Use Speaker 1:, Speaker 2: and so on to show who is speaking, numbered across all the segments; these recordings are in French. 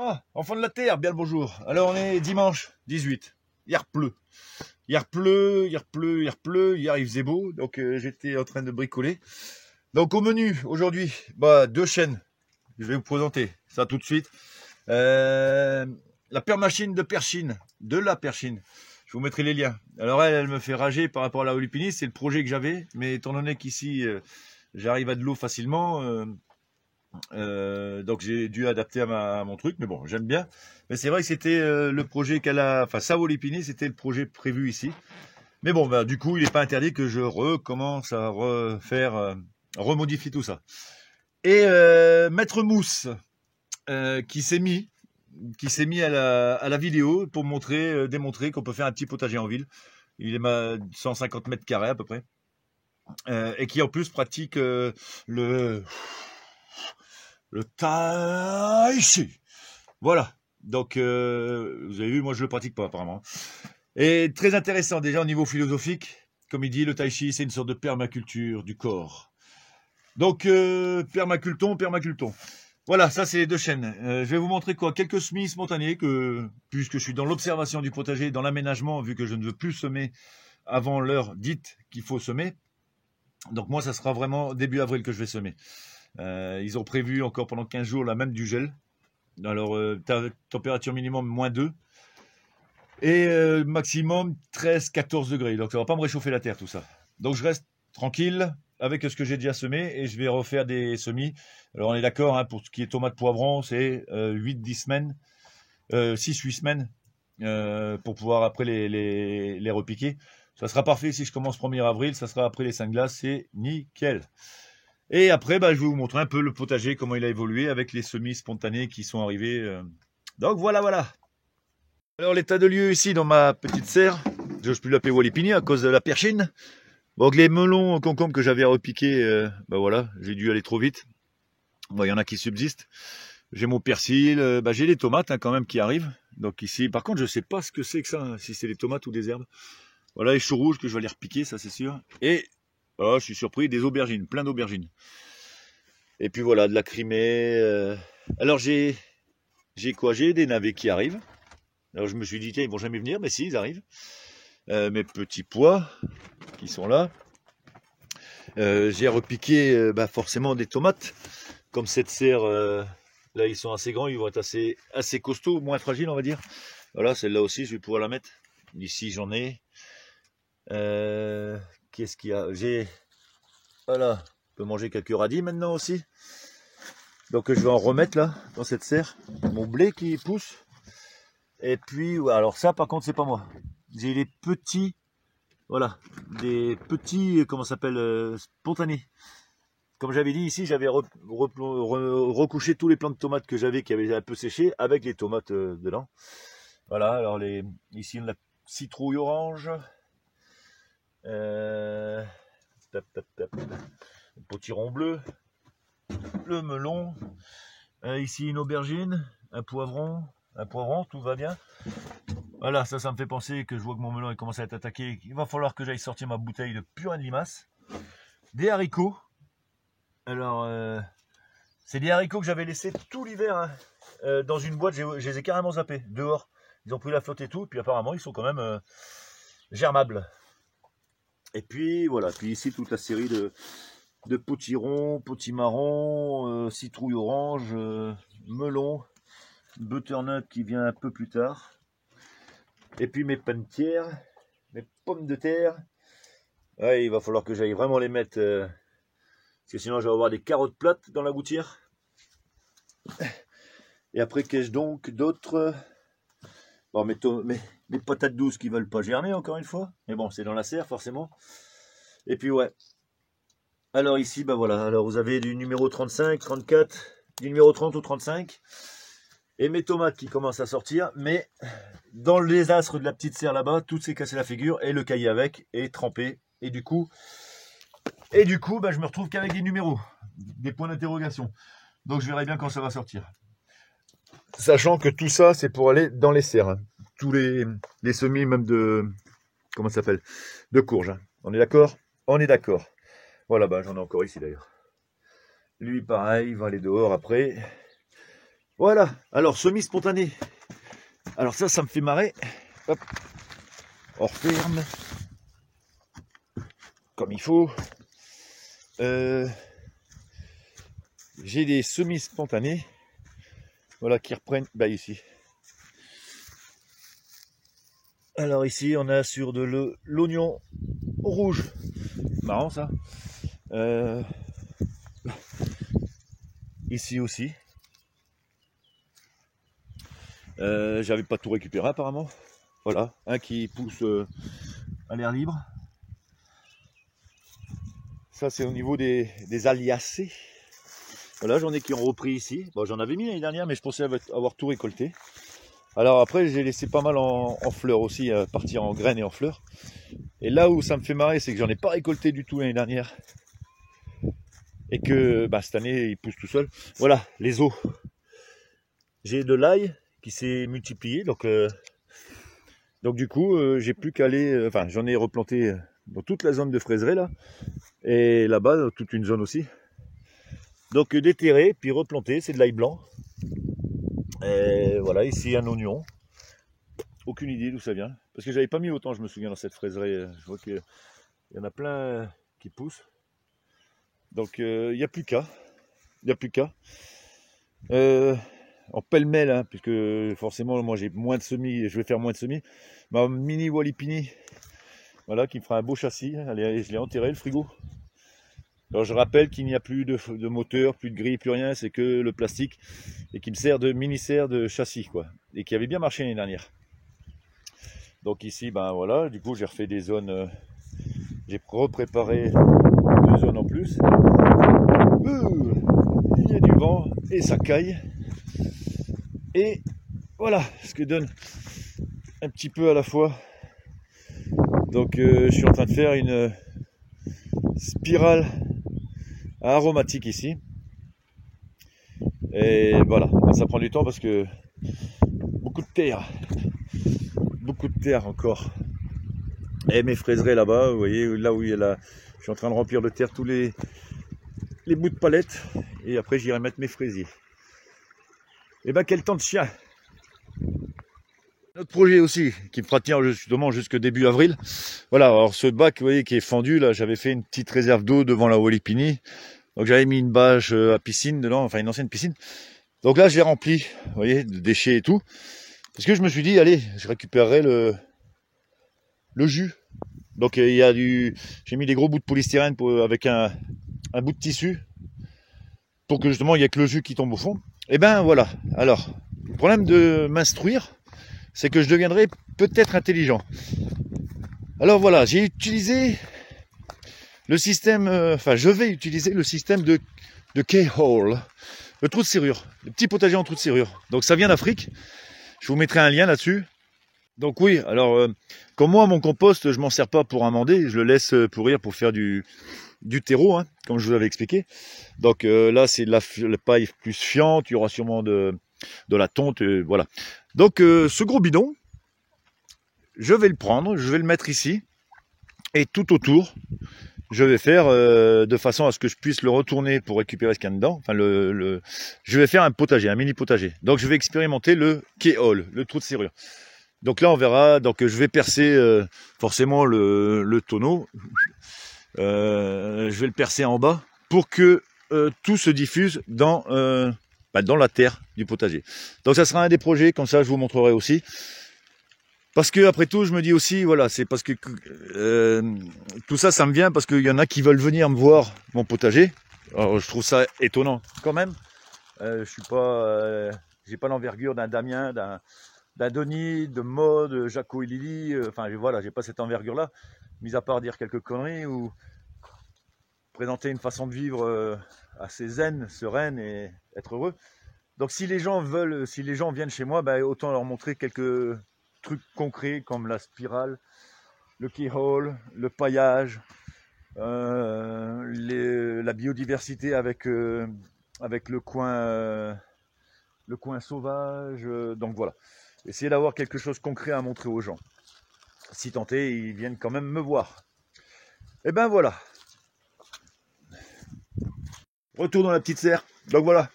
Speaker 1: Ah, enfant de la terre, bien le bonjour. Alors on est dimanche 18. Hier pleut. Hier pleut, hier pleut, hier pleut. Hier il faisait beau, donc j'étais en train de bricoler. Donc au menu aujourd'hui, deux chaînes. Je vais vous présenter ça tout de suite. Euh, la permachine de Perchine, de la Perchine. Je vous mettrai les liens. Alors elle me fait rager par rapport à la Olipini. C'est le projet que j'avais, mais étant donné qu'ici j'arrive à de l'eau facilement. Donc j'ai dû adapter à mon truc, mais bon, j'aime bien. Mais c'est vrai que c'était le projet qu'elle a, enfin Sao Lipini, c'était le projet prévu ici. Mais bon, du coup, il n'est pas interdit que je recommence à refaire, remodifier tout ça. Et Maître Mousse, qui s'est mis à la vidéo pour montrer, démontrer qu'on peut faire un petit potager en ville. Il est à 150 mètres carrés à peu près. Et qui en plus pratique le tai chi. Voilà. Donc, vous avez vu, moi je le pratique pas apparemment. Et très intéressant déjà au niveau philosophique. Comme il dit, le tai chi, c'est une sorte de permaculture du corps. Donc, permaculton. Voilà, ça c'est les deux chaînes. Je vais vous montrer quelques semis spontanés puisque je suis dans l'observation du potager, dans l'aménagement, vu que je ne veux plus semer avant l'heure dite qu'il faut semer. Donc moi, ça sera vraiment début avril que je vais semer. Ils ont prévu encore pendant 15 jours là même du gel. Alors température minimum -2 et maximum 13-14 degrés. Donc ça va pas me réchauffer la terre tout ça. Donc je reste tranquille avec ce que j'ai déjà semé et je vais refaire des semis. Alors on est d'accord, hein, pour ce qui est tomates poivrons, c'est 8-10 semaines, 6-8 semaines pour pouvoir après les repiquer. Ça sera parfait si je commence 1er avril, ça sera après les 5 glaces, c'est nickel. Et après, je vais vous montrer un peu le potager, comment il a évolué avec les semis spontanés qui sont arrivés. Donc voilà. Alors l'état de lieu ici dans ma petite serre, j'ose plus l'appeler Walipini à cause de la perchine. Donc les melons concombres que j'avais à repiquer, voilà, j'ai dû aller trop vite. Bon, il y en a qui subsistent. J'ai mon persil, j'ai les tomates quand même qui arrivent. Donc ici, par contre, je sais pas ce que c'est que ça, si c'est des tomates ou des herbes. Voilà les choux rouges que je vais aller repiquer, ça c'est sûr. Et je suis surpris, des aubergines, plein d'aubergines. Et puis voilà, de la Crimée. Alors j'ai des navets qui arrivent. Alors je me suis dit, tiens, ils vont jamais venir, mais si, ils arrivent. Mes petits pois qui sont là. J'ai repiqué forcément des tomates. Comme cette serre, là ils sont assez grands, ils vont être assez costauds, moins fragiles on va dire. Voilà, celle-là aussi, je vais pouvoir la mettre. Ici j'en ai. Qu'est-ce qu'il y a? Voilà, on peut manger quelques radis maintenant aussi. Donc je vais en remettre là, dans cette serre. Mon blé qui pousse. Et puis, alors ça par contre c'est pas moi. J'ai les petits, voilà, des petits, comment ça s'appelle, spontanés. Comme j'avais dit ici, j'avais recouché tous les plants de tomates que j'avais qui avaient un peu séché avec les tomates dedans. Voilà, alors ici on a la citrouille orange. Le potiron bleu, le melon, ici une aubergine, un poivron, tout va bien. Voilà, ça me fait penser que je vois que mon melon commence à être attaqué. Il va falloir que j'aille sortir ma bouteille de purin de limace. Des haricots. Alors, c'est des haricots que j'avais laissés tout l'hiver dans une boîte. Je les ai carrément zappés dehors. Ils ont pris la flotte et tout. Puis apparemment, ils sont quand même germables. Et puis voilà, puis ici toute la série de potirons, potimarrons, citrouille orange, melon, butternut qui vient un peu plus tard. Et puis mes pommes de terre, mes pommes de terre. Ouais, il va falloir que j'aille vraiment les mettre, parce que sinon je vais avoir des carottes plates dans la gouttière. Et après qu'ai-je donc d'autres? Bon, mes patates douces qui veulent pas germer encore une fois. Mais bon, c'est dans la serre forcément. Et puis ouais. Alors ici, voilà. Alors vous avez du numéro 35, 34, du numéro 30 ou 35. Et mes tomates qui commencent à sortir. Mais dans le désastre de la petite serre là-bas, tout s'est cassé la figure. Et le cahier avec est trempé. Et du coup, je me retrouve qu'avec des numéros. Des points d'interrogation. Donc je verrai bien quand ça va sortir. Sachant que tout ça, c'est pour aller dans les serres. Tous les semis, même comment ça s'appelle? De courge. On est d'accord? On est d'accord. Voilà, j'en ai encore ici d'ailleurs. Lui, pareil, il va aller dehors après. Voilà, alors semis spontané. Alors ça me fait marrer. Hop, on referme comme il faut. J'ai des semis spontanés. Voilà, qui reprennent, bah ici. Alors ici, on a sur de l'oignon rouge. Marrant ça. Ici aussi. J'avais pas tout récupéré apparemment. Voilà, un qui pousse à l'air libre. Ça c'est au niveau des aliacées. Voilà, j'en ai qui ont repris ici. Bon, j'en avais mis l'année dernière, mais je pensais avoir tout récolté. Alors après, j'ai laissé pas mal en fleurs aussi, partir en graines et en fleurs. Et là où ça me fait marrer, c'est que j'en ai pas récolté du tout l'année dernière. Et que bah, cette année, il pousse tout seul. Voilà, les os. J'ai de l'ail qui s'est multiplié. Donc du coup, j'ai plus qu'à aller... Enfin, j'en ai replanté dans toute la zone de fraiserie là. Et là-bas, toute une zone aussi. Donc déterrer, puis replanter, c'est de l'ail blanc. Et voilà, ici un oignon. Aucune idée d'où ça vient. Parce que j'avais pas mis autant, je me souviens, dans cette fraiserie. Je vois qu'il y en a plein qui poussent. Donc il n'y a plus qu'à. Il n'y a plus qu'à. En pêle-mêle, hein, puisque forcément, moi j'ai moins de semis, je vais faire moins de semis. Ma mini Walipini, voilà, qui me fera un beau châssis. Allez, je l'ai enterré, le frigo. Alors je rappelle qu'il n'y a plus de moteur, plus de grille, plus rien, c'est que le plastique et qui me sert de mini-serre de châssis, quoi. Et qui avait bien marché l'année dernière. Donc ici, ben voilà, du coup j'ai refait des zones, j'ai repréparé 2 zones en plus. Il y a du vent et ça caille. Et voilà ce que donne un petit peu à la fois. Donc je suis en train de faire une spirale aromatique ici. Et voilà, ça prend du temps parce que beaucoup de terre encore. Et mes fraiseraies là-bas, vous voyez, là où il y a je suis en train de remplir de terre tous les bouts de palette. Et après j'irai mettre mes fraisiers. Et ben quel temps de chien! Notre projet aussi, qui me fera tenir justement jusque début avril. Voilà, alors ce bac, vous voyez, qui est fendu, là, j'avais fait une petite réserve d'eau devant la Walipini. Donc j'avais mis une bâche à piscine dedans, enfin une ancienne piscine. Donc là, je l'ai rempli, vous voyez, de déchets et tout. Parce que je me suis dit, allez, je récupérerai le jus. Donc il y a j'ai mis des gros bouts de polystyrène avec un bout de tissu pour que justement il n'y ait que le jus qui tombe au fond. Et ben voilà. Alors, le problème de m'instruire, c'est que je deviendrai peut-être intelligent. Alors voilà, j'ai utilisé le système, je vais utiliser le système de keyhole, le trou de serrure, le petit potager en trou de serrure. Donc ça vient d'Afrique. Je vous mettrai un lien là-dessus. Donc oui, alors comme moi mon compost, je m'en sers pas pour amender, je le laisse pourrir pour faire du terreau, hein, comme je vous avais expliqué. Donc là c'est de la paille plus fiante, il y aura sûrement de la tonte, voilà. Donc ce gros bidon, je vais le prendre, je vais le mettre ici, et tout autour, je vais faire de façon à ce que je puisse le retourner pour récupérer ce qu'il y a dedans. Enfin, je vais faire un potager, un mini potager. Donc je vais expérimenter le keyhole, le trou de serrure. Donc là on verra, donc je vais percer forcément le tonneau. Je vais le percer en bas pour que tout se diffuse dans la terre du potager. Donc ça sera un des projets, comme ça je vous montrerai aussi. Parce que après tout, je me dis aussi, voilà, c'est parce que tout ça, ça me vient parce qu'il y en a qui veulent venir me voir mon potager. Alors je trouve ça étonnant quand même. Je suis pas, j'ai pas l'envergure d'un Damien, d'un Denis, de Maud, Jaco et Lily. Enfin voilà, j'ai pas cette envergure-là, mis à part dire quelques conneries ou présenter une façon de vivre assez zen, sereine et être heureux. Donc si les gens viennent chez moi, ben, autant leur montrer quelques trucs concrets comme la spirale, le keyhole, le paillage, la biodiversité avec le coin sauvage. Donc voilà, essayer d'avoir quelque chose de concret à montrer aux gens. Si tant est, ils viennent quand même me voir. Et ben voilà. Retour dans la petite serre. Donc voilà.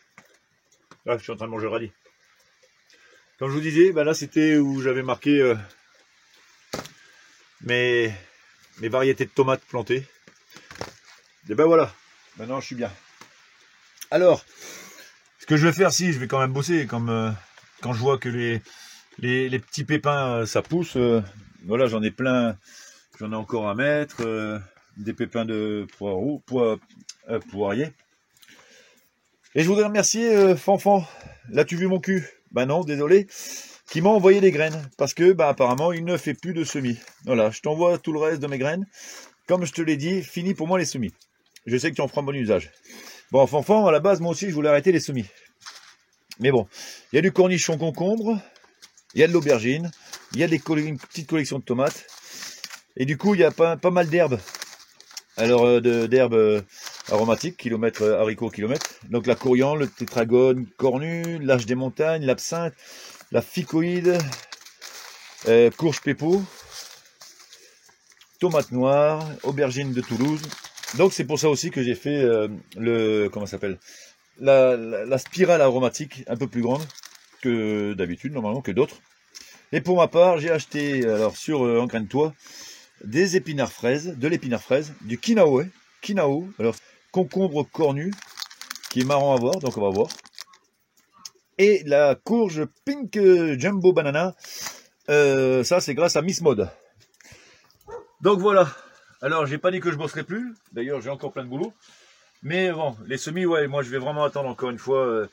Speaker 1: Là, je suis en train de manger le radis. Comme je vous disais, bah là c'était où j'avais marqué mes variétés de tomates plantées. Et ben voilà, maintenant je suis bien. Alors, ce que je vais faire, si, je vais quand même bosser, comme quand je vois que les petits pépins, ça pousse. Voilà, j'en ai plein, j'en ai encore à mettre. Des pépins de poirier. Et je voudrais remercier Fanfan. L'as-tu vu mon cul? Bah non, désolé. Qui m'a envoyé des graines. Parce que, bah apparemment, il ne fait plus de semis. Voilà, je t'envoie tout le reste de mes graines. Comme je te l'ai dit, fini pour moi les semis. Je sais que tu en feras bon usage. Bon, Fanfan, à la base, moi aussi, je voulais arrêter les semis. Mais bon, il y a du cornichon concombre, il y a de l'aubergine, il y a une petite collection de tomates. Et du coup, il y a pas mal d'herbes. Alors, d'herbes aromatiques, haricots kilomètre. Donc la coriandre, le tétragone cornu, l'âge des montagnes, l'absinthe, la ficoïde, courge pépo, tomate noire, aubergine de Toulouse. Donc c'est pour ça aussi que j'ai fait comment ça s'appelle, la spirale aromatique un peu plus grande que d'habitude, normalement, que d'autres. Et pour ma part, j'ai acheté, alors sur Engraine-toi, des épinards fraises, de l'épinard fraise, du quinao, alors concombre cornu, qui est marrant à voir, donc on va voir. Et la courge pink jumbo banana, ça c'est grâce à Miss Mode. Donc voilà, alors j'ai pas dit que je bosserai plus, d'ailleurs j'ai encore plein de boulot. Mais bon, les semis, ouais, moi je vais vraiment attendre encore une fois.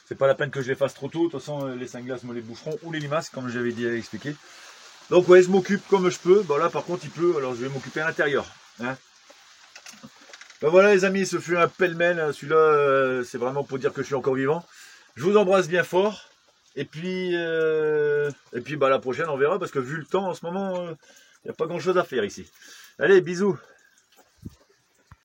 Speaker 1: C'est pas la peine que je les fasse trop tôt, de toute façon les 5 glaces me les boufferont, ou les limaces, comme j'avais dit à expliquer. Donc ouais, je m'occupe comme je peux. Bon là par contre il pleut, alors je vais m'occuper à l'intérieur. Hein. Ben voilà les amis, ce fut un pêle-mêle. Celui-là, c'est vraiment pour dire que je suis encore vivant. Je vous embrasse bien fort. Et puis bah, la prochaine on verra, parce que vu le temps en ce moment, il n'y a pas grand chose à faire ici. Allez, bisous.